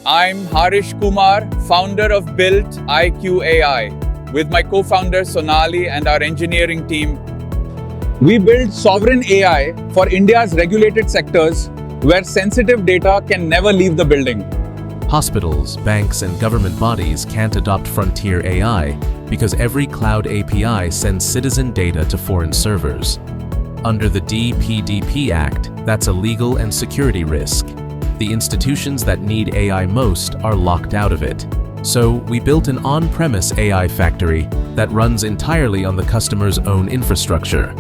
I'm Harish Kumar, founder of BiltIQ AI. With my co-founder Sonali and our engineering team, we build sovereign AI for India's regulated sectors where sensitive data can never leave the building. Hospitals, banks, and government bodies can't adopt frontier AI because every cloud API sends citizen data to foreign servers. Under the DPDP Act, that's a legal and security risk. The institutions that need AI most are locked out of it. So we built an on-premise AI factory that runs entirely on the customer's own infrastructure.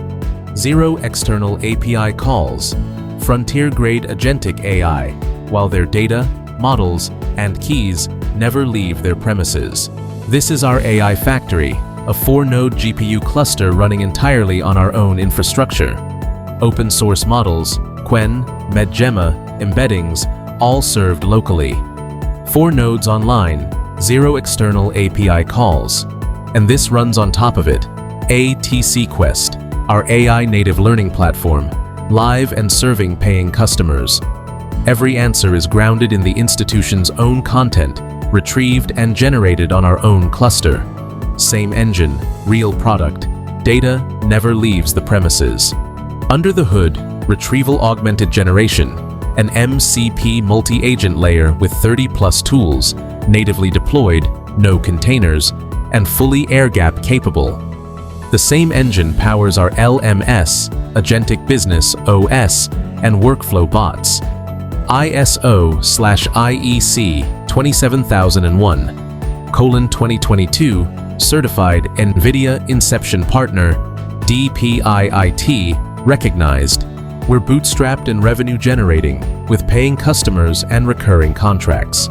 Zero external API calls, frontier-grade agentic AI, while their data, models, and keys never leave their premises. This is our AI factory, a 4-node GPU cluster running entirely on our own infrastructure. Open source models, Qwen, Medgemma, embeddings, all served locally. 4 nodes online, 0 external API calls. And this runs on top of it. ATC Quest, our AI native learning platform, live and serving paying customers. Every answer is grounded in the institution's own content, retrieved and generated on our own cluster. Same engine, real product. Data never leaves the premises. Under the hood, Retrieval Augmented Generation, an MCP Multi-Agent layer with 30+ tools, natively deployed, no containers, and fully air-gap capable. The same engine powers our LMS, Agentic Business OS, and workflow bots. ISO/IEC 27001:2022 certified NVIDIA Inception Partner, DPIIT recognized. We're bootstrapped and revenue generating, with paying customers and recurring contracts.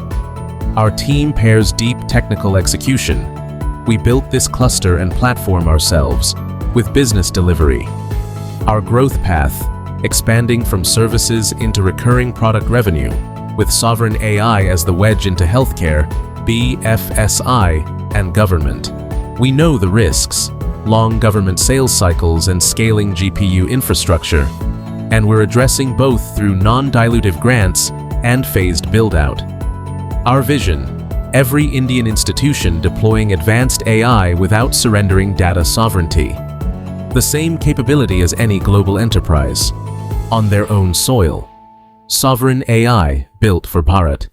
Our team pairs deep technical execution. We built this cluster and platform ourselves, with business delivery. Our growth path, expanding from services into recurring product revenue, with sovereign AI as the wedge into healthcare, BFSI, and government. We know the risks, long government sales cycles and scaling GPU infrastructure, and we're addressing both through non-dilutive grants and phased build-out. Our vision: every Indian institution deploying advanced AI without surrendering data sovereignty. The same capability as any global enterprise, on their own soil. Sovereign AI built for Bharat.